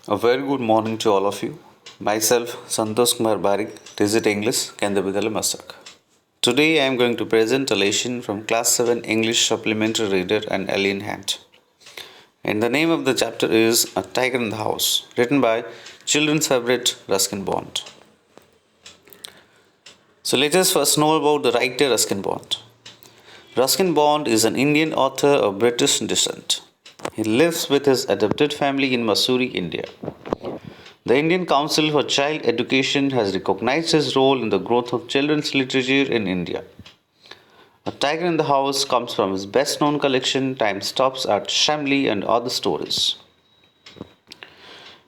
A very good morning to all of you. Myself, Santosh Kumar Barik, Visit English, Kendabidala Masak. Today I am going to present a lesson from Class 7 English Supplementary Reader and Alien Hand. And the name of the chapter is A Tiger in the House, written by children's favorite Ruskin Bond. So let us first know about the writer Ruskin Bond. Ruskin Bond is an Indian author of British descent. He lives with his adopted family in Mussoorie, India. The Indian Council for Child Education has recognized his role in the growth of children's literature in India. A Tiger in the House comes from his best known collection, Time Stops at Shamli and Other Stories.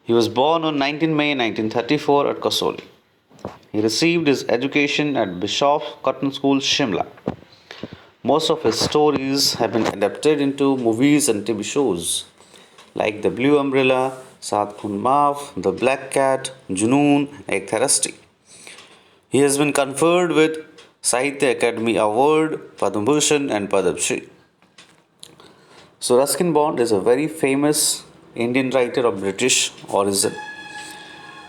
He was born on 19 May 1934 at Kasoli. He received his education at Bishop Cotton School, Shimla. Most of his stories have been adapted into movies and TV shows like The Blue Umbrella, Saat Khun Maaf, The Black Cat, Junoon, Ek Tharasti. He has been conferred with Sahitya Academy Award, Padma Bhushan and Padma Shri. So Ruskin Bond is a very famous Indian writer of British origin.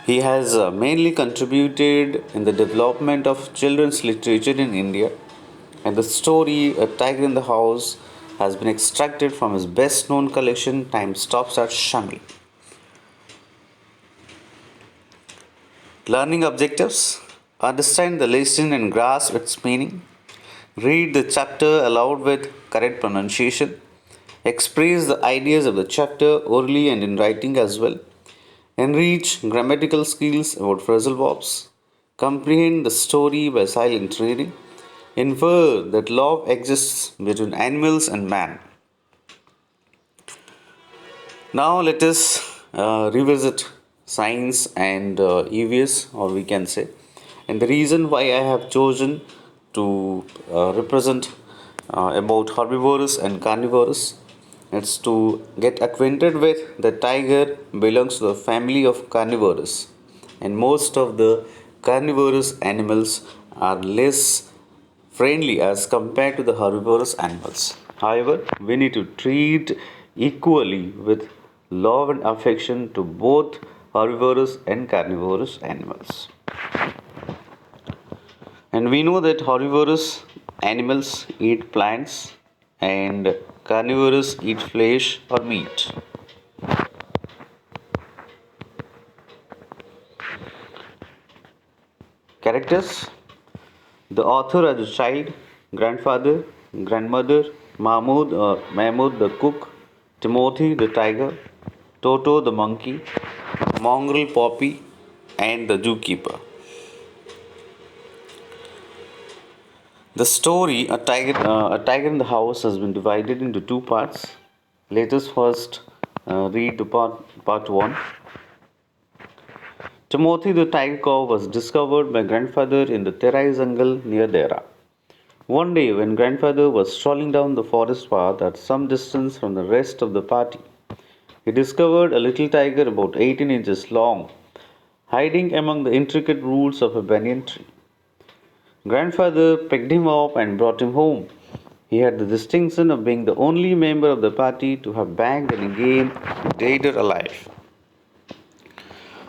He has mainly contributed in the development of children's literature in India, and the story A Tiger in the House has been extracted from his best known collection Time Stops at Shamli. Learning objectives: understand the lesson and grasp its meaning. Read the chapter aloud with correct pronunciation. Express the ideas of the chapter orally and in writing as well. Enrich grammatical skills about phrasal verbs. Comprehend the story by silent reading. Infer that love exists between animals and man. Now let us revisit science and EVS, or we can say. And the reason why I have chosen to represent about herbivorous and carnivorous, it's to get acquainted with the tiger belongs to the family of carnivorous, and most of the carnivorous animals are less friendly as compared to the herbivorous animals. However, we need to treat equally with love and affection to both herbivorous and carnivorous animals. And we know that herbivorous animals eat plants and carnivorous eat flesh or meat. Characters: the author as a child, grandfather, grandmother, Mahmud the cook, Timothy the tiger, Toto the monkey, Mongrel Poppy, and the zookeeper. The story, A Tiger in the House, has been divided into two parts. Let us first read the part 1. Timothy the tiger cub was discovered by grandfather in the Terai jungle near Dera. One day, when grandfather was strolling down the forest path at some distance from the rest of the party, he discovered a little tiger about 18 inches long, hiding among the intricate roots of a banyan tree. Grandfather picked him up and brought him home. He had the distinction of being the only member of the party to have bagged any game, dead or alive.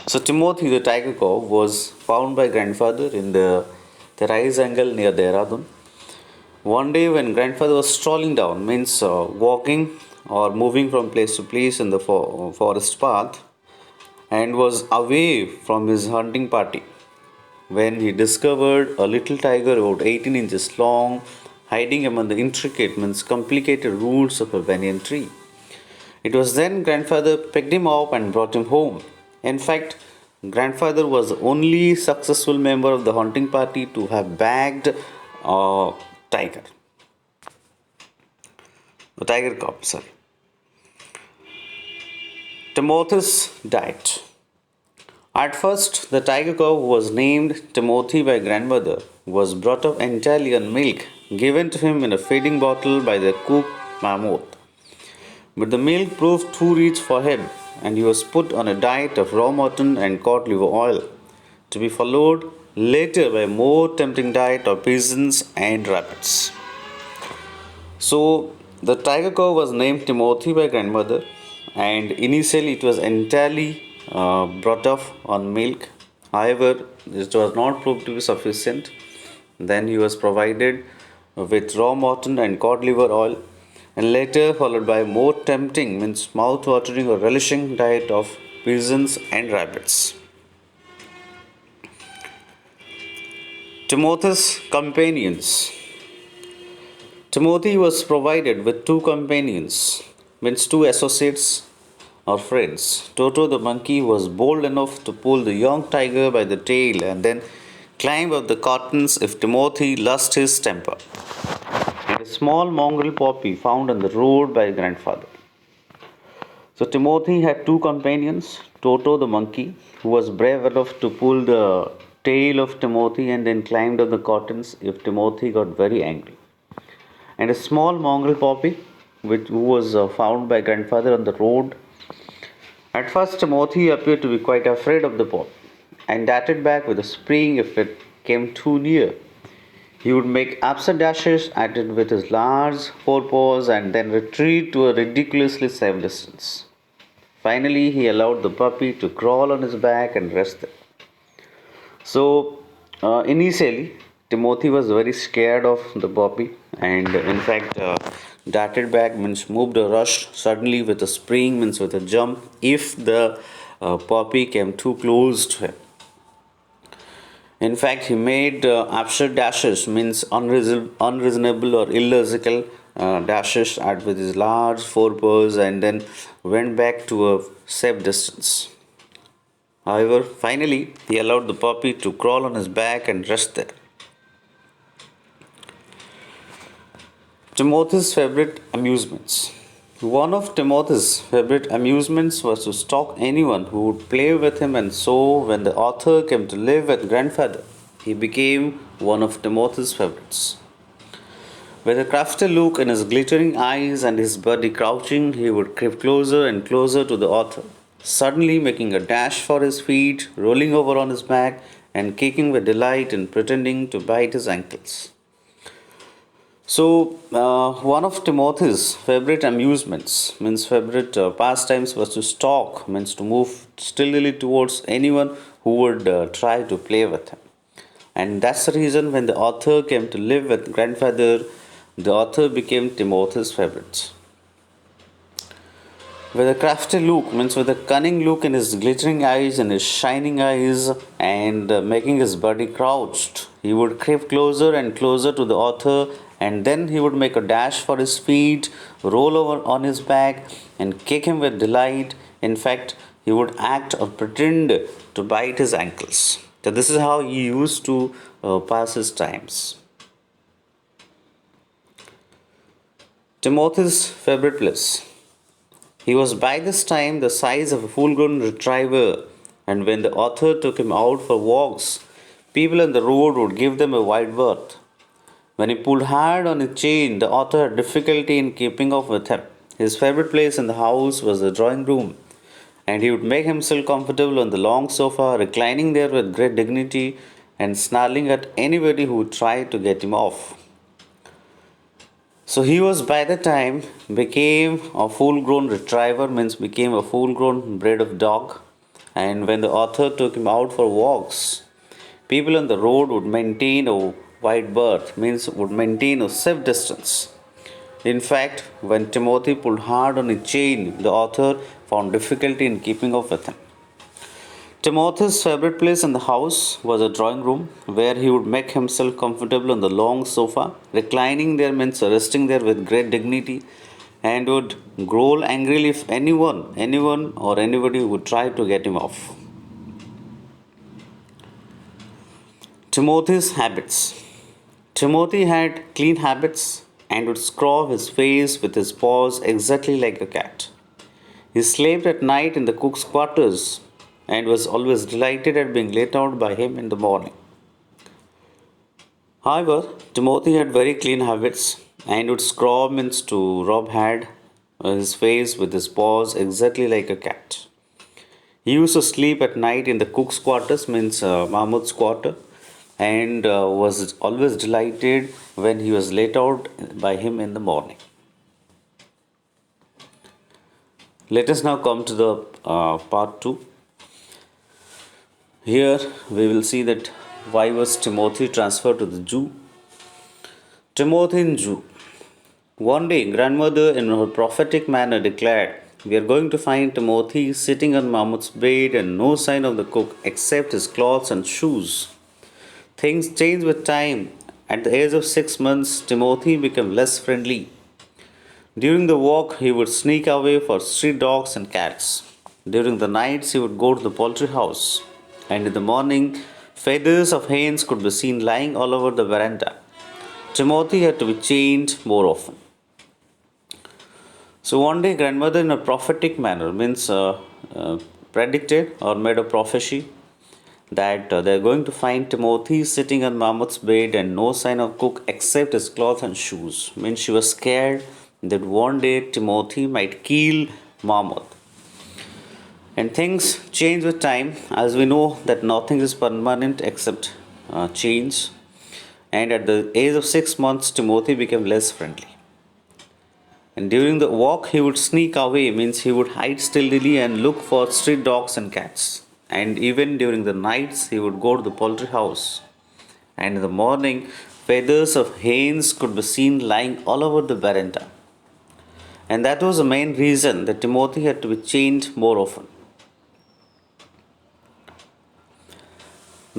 So Timothy the tiger cub was found by grandfather in the Terai jungle near Dehradun. One day when grandfather was strolling down, means walking or moving from place to place in the forest path, and was away from his hunting party, when he discovered a little tiger about 18 inches long hiding among the intricate, means complicated roots of a banyan tree. It was then grandfather picked him up and brought him home. In fact, grandfather was the only successful member of the hunting party to have bagged a tiger. The tiger cub, sorry. Timothy's diet. At first, the tiger cub, who was named Timothy by grandmother, was brought up entirely on milk given to him in a feeding bottle by the cook Mahmoud. But the milk proved too rich for him, and he was put on a diet of raw mutton and cod liver oil, to be followed later by a more tempting diet of pigeons and rabbits. So, the tiger cub was named Timothy by grandmother, and initially it was entirely brought up on milk. However, this was not proved to be sufficient. Then he was provided with raw mutton and cod liver oil, and later followed by more tempting, means mouth-watering or relishing diet of pigeons and rabbits. Timothy's companions. Timothy was provided with two companions, means two associates or friends. Toto the monkey was bold enough to pull the young tiger by the tail and then climb up the curtains if Timothy lost his temper. And a small mongrel puppy found on the road by grandfather. So Timothy had two companions, Toto the monkey, who was brave enough to pull the tail of Timothy and then climbed up the curtains if Timothy got very angry, and a small mongrel puppy who was found by grandfather on the road. At first, Timothy appeared to be quite afraid of the puppy and darted back with a spring if it came too near. He would make absurd dashes at it with his large forepaws and then retreat to a ridiculously safe distance. Finally, he allowed the puppy to crawl on his back and rest there. So, initially, Timothy was very scared of the puppy, and in fact, darted back means moved or rushed suddenly with a spring, means with a jump, if the puppy came too close to him. In fact, he made absurd dashes, means unreasonable or illogical dashes at with his large forepaws, and then went back to a safe distance. However, finally, he allowed the puppy to crawl on his back and rest there. Timothy's favorite amusements. One of Timothy's favorite amusements was to stalk anyone who would play with him, and so when the author came to live with grandfather, he became one of Timothy's favorites. With a crafty look in his glittering eyes and his body crouching, he would creep closer and closer to the author, suddenly making a dash for his feet, rolling over on his back, and kicking with delight and pretending to bite his ankles. So, one of Timothy's favorite amusements, means favorite pastimes, was to stalk, means to move stealthily towards anyone who would try to play with him. And that's the reason when the author came to live with grandfather, the author became Timothy's favorite. With a crafty look, means with a cunning look in his glittering eyes and his shining eyes, and making his body crouched, he would creep closer and closer to the author, and then he would make a dash for his feet, roll over on his back, and kick him with delight. In fact, he would act or pretend to bite his ankles. So, this is how he used to pass his times. Timothy's favorite place. He was by this time the size of a full grown retriever, and when the author took him out for walks, people on the road would give them a wide berth. When he pulled hard on his chain, the author had difficulty in keeping up with him. His favorite place in the house was the drawing room, and he would make himself comfortable on the long sofa, reclining there with great dignity and snarling at anybody who would try to get him off. So he was by the time became a full grown retriever, means became a full grown breed of dog. And when the author took him out for walks, people on the road would maintain a wide berth, means would maintain a safe distance. In fact, when Timothy pulled hard on his chain, the author found difficulty in keeping up with him. Timothy's favorite place in the house was a drawing room where he would make himself comfortable on the long sofa, reclining there, means resting there with great dignity, and would growl angrily if anyone or anybody would try to get him off. Timothy's habits. Timothy had clean habits and would scrub his face with his paws exactly like a cat. He slept at night in the cook's quarters and was always delighted at being let out by him in the morning. However, Timothy had very clean habits and would scrub, means to rub had his face with his paws exactly like a cat. He used to sleep at night in the cook's quarters, means Mahmud's quarter, and was always delighted when he was let out by him in the morning. Let us now come to the part 2. Here we will see that why was Timothy transferred to the zoo. Timothy in zoo. One day, grandmother in her prophetic manner declared, "We are going to find Timothy sitting on Mahmud's bed and no sign of the cook except his clothes and shoes." Things changed with time. At the age of 6 months, Timothy became less friendly. During the walk, he would sneak away for street dogs and cats. During the nights, he would go to the poultry house. And in the morning, feathers of hens could be seen lying all over the veranda. Timothy had to be chained more often. So one day, grandmother, in a prophetic manner, means predicted or made a prophecy that they're going to find Timothy sitting on Mahmud's bed and no sign of cook except his clothes and shoes. Means she was scared that one day Timothy might kill Mahmud. And things change with time, as we know that nothing is permanent except change. And at the age of 6 months, Timothy became less friendly. And during the walk, he would sneak away, means he would hide stealthily and look for street dogs and cats. And even during the nights, he would go to the poultry house. And in the morning, feathers of hens could be seen lying all over the veranda. And that was the main reason that Timothy had to be chained more often.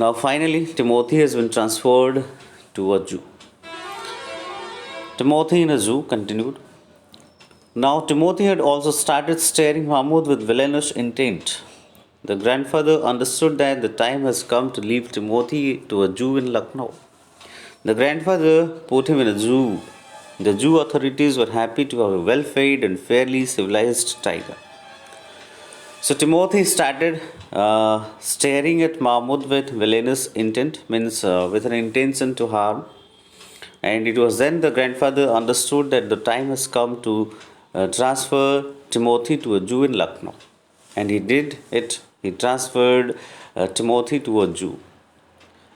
Now, finally, Timothy has been transferred to a zoo. Timothy in a zoo continued. Now, Timothy had also started staring Mahmud with villainous intent. The grandfather understood that the time has come to leave Timothy to a zoo in Lucknow. The grandfather put him in a zoo. The zoo authorities were happy to have a well fed and fairly civilized tiger. So Timothy started staring at Mahmud with villainous intent, means with an intention to harm. And it was then the grandfather understood that the time has come to transfer Timothy to a zoo in Lucknow. And he did it. He transferred Timothy to a zoo.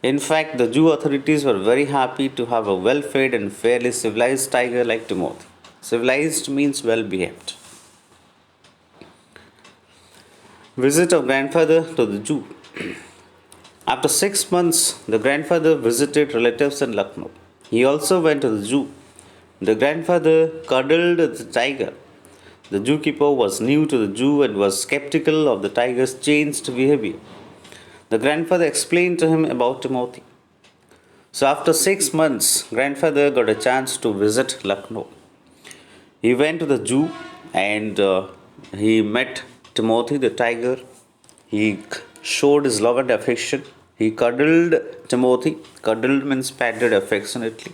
In fact, the zoo authorities were very happy to have a well fed and fairly civilized tiger like Timothy. Civilized means well behaved. Visit of grandfather to the zoo. After 6 months, the grandfather visited relatives in Lucknow. He also went to the zoo. The grandfather cuddled the tiger. The zookeeper was new to the zoo and was skeptical of the tiger's changed behavior. The grandfather explained to him about Timothy. So after 6 months, grandfather got a chance to visit Lucknow. He went to the zoo and he met Timothy the tiger. He showed his love and affection. He cuddled Timothy. Cuddled means patted affectionately.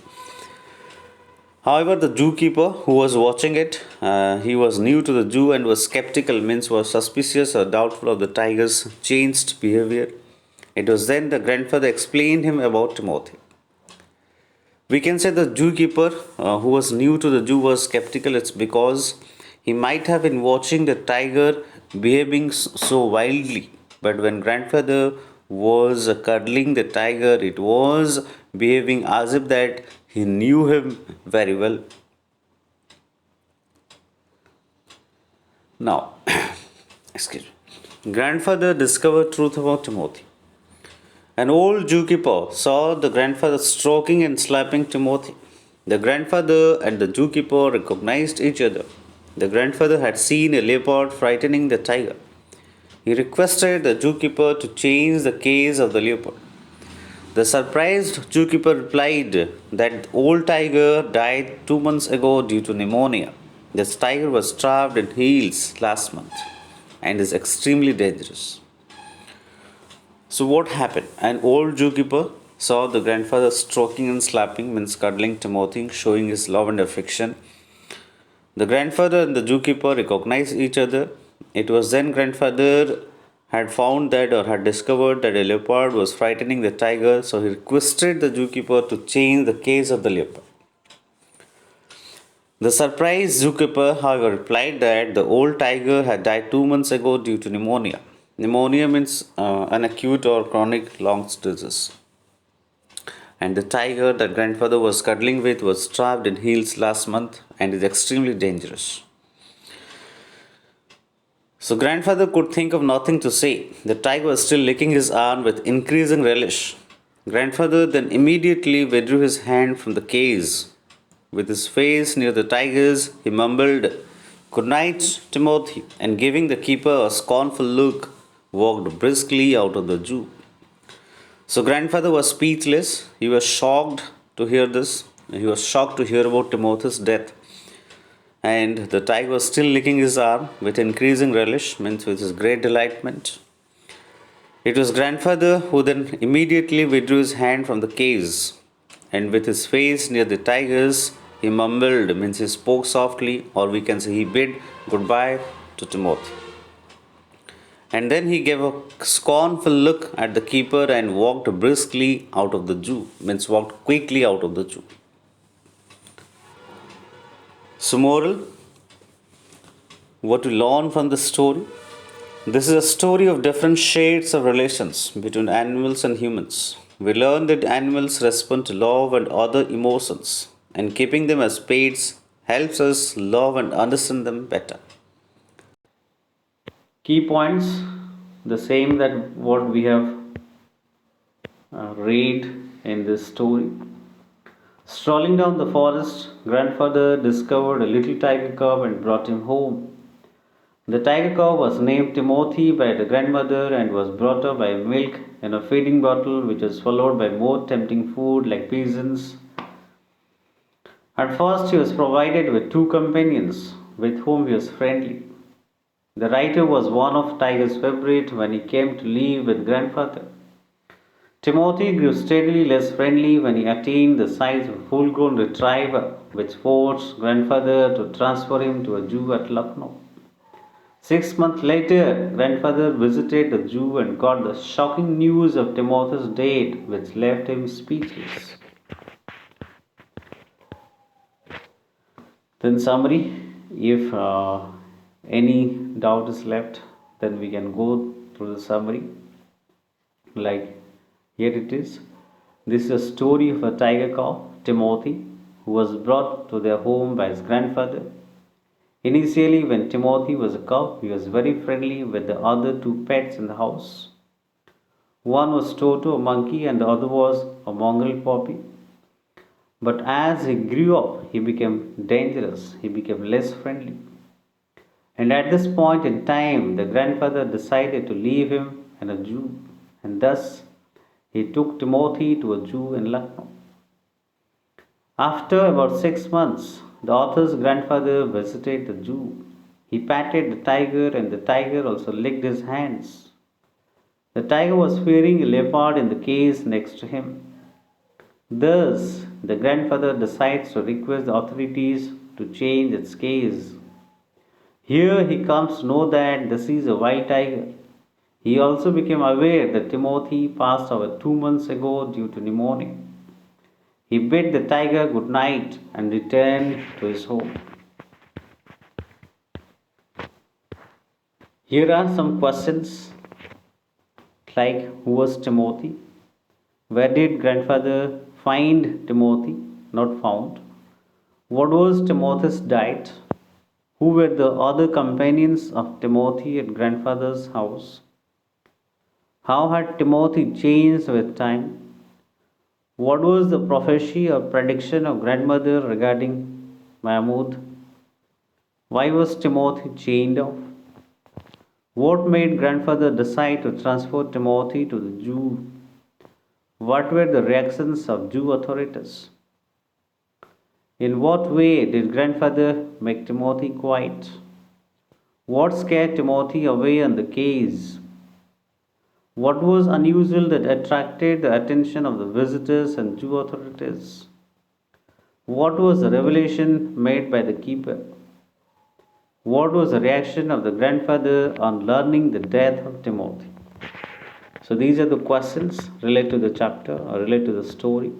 However, the zookeeper who was watching it, he was new to the zoo and was skeptical, means was suspicious or doubtful of the tiger's changed behavior. It was then the grandfather explained him about Timothy. We can say the zookeeper who was new to the zoo was skeptical. It's because he might have been watching the tiger behaving so wildly. But when grandfather was cuddling the tiger, it was behaving as if that he knew him very well. Now, excuse me. Grandfather discovered truth about Timothy. An old zookeeper saw the grandfather stroking and slapping Timothy. The grandfather and the zookeeper recognized each other. The grandfather had seen a leopard frightening the tiger. He requested the zookeeper to change the case of the leopard. The surprised zookeeper replied that the old tiger died 2 months ago due to pneumonia. This tiger was starved in heels last month and is extremely dangerous. So what happened? An old zookeeper saw the grandfather stroking and slapping, means cuddling Timothy, showing his love and affection. The grandfather and the zookeeper recognized each other. It was then grandfather had found that or had discovered that a leopard was frightening the tiger, so he requested the zookeeper to change the case of the leopard. The surprised zookeeper, however, replied that the old tiger had died 2 months ago due to pneumonia. Pneumonia means an acute or chronic lungs disease. And the tiger that grandfather was cuddling with was starved in heels last month and is extremely dangerous. So grandfather could think of nothing to say. The tiger was still licking his arm with increasing relish. Grandfather then immediately withdrew his hand from the case. With his face near the tiger's, he mumbled, "Good night, Timothy," and giving the keeper a scornful look, walked briskly out of the Jew. So grandfather was speechless. He was shocked to hear this. He was shocked to hear about Timothy's death. And the tiger was still licking his arm with increasing relish, means with his great delightment. It was grandfather who then immediately withdrew his hand from the case, and with his face near the tiger's, he mumbled, means he spoke softly, or we can say he bid goodbye to Timothy. And then he gave a scornful look at the keeper and walked briskly out of the Jew, means walked quickly out of the Jew. So, moral, what we learn from this story? This is a story of different shades of relations between animals and humans. We learn that animals respond to love and other emotions, and keeping them as pets helps us love and understand them better. Key points, the same that what we have read in this story. Strolling down the forest, grandfather discovered a little tiger cub and brought him home. The tiger cow was named Timothy by the grandmother and was brought up by milk in a feeding bottle, which was followed by more tempting food like pigeons. At first, he was provided with two companions with whom he was friendly. The writer was one of Tiger's favorite when he came to live with grandfather. Timothy grew steadily less friendly when he attained the size of a full-grown retriever, which forced grandfather to transfer him to a zoo at Lucknow. 6 months later, grandfather visited the Jew and got the shocking news of Timothy's death, which left him speechless. Then, summary, if any doubt is left, then we can go through the summary. Like here it is. This is a story of a tiger cow, Timothy, who was brought to their home by his grandfather. Initially, when Timothy was a cub, he was very friendly with the other two pets in the house. One was Toto, a monkey, and the other was a mongrel puppy. But as he grew up, he became dangerous, he became less friendly. And at this point in time, the grandfather decided to leave him in a zoo, and thus he took Timothy to a zoo in Lucknow. After about 6 months, the author's grandfather visited the zoo. He patted the tiger, and the tiger also licked his hands. The tiger was fearing a leopard in the cage next to him. Thus, the grandfather decides to request the authorities to change its cage. Here he comes to know that this is a wild tiger. He also became aware that Timothy passed away 2 months ago due to pneumonia. He bid the tiger good night and returned to his home. Here are some questions like who was Timothy? Where did grandfather find Timothy? Not found. What was Timothy's diet? Who were the other companions of Timothy at grandfather's house? How had Timothy changed with time? What was the prophecy or prediction of grandmother regarding Mahmud? Why was Timothy chained off? What made grandfather decide to transfer Timothy to the Jew? What were the reactions of Jew authorities? In what way did grandfather make Timothy quiet? What scared Timothy away on the case? What was unusual that attracted the attention of the visitors and Jew authorities? What was the revelation made by the keeper? What was the reaction of the grandfather on learning the death of Timothy? So these are the questions related to the chapter or related to the story.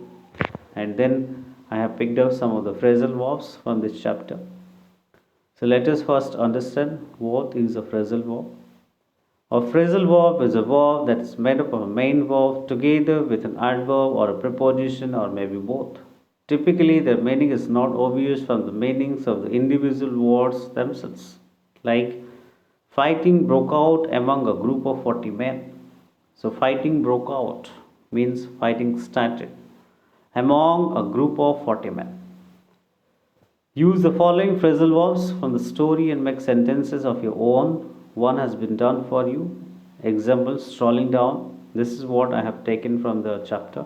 And then I have picked up some of the phrasal verbs from this chapter. So let us first understand what is a phrasal verb. A phrasal verb is a verb that is made up of a main verb together with an adverb or a preposition or maybe both. Typically, their meaning is not obvious from the meanings of the individual words themselves. Like, Fighting broke out among a group of 40 men. So, fighting broke out means fighting started among a group of 40 men. Use the following phrasal verbs from the story and make sentences of your own. One has been done for you. Example, strolling down. This is what I have taken from the chapter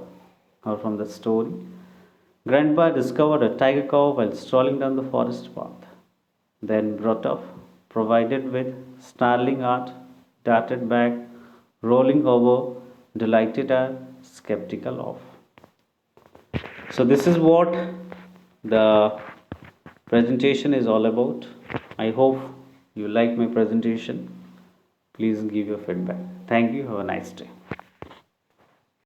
or from the story. Grandpa discovered a tiger cub while strolling down the forest path. Then brought up, provided with, snarling at, darted back, rolling over, delighted at, skeptical of. So, this is what the presentation is all about. I hope you like my presentation. Please give your feedback. Thank you. Have a nice day.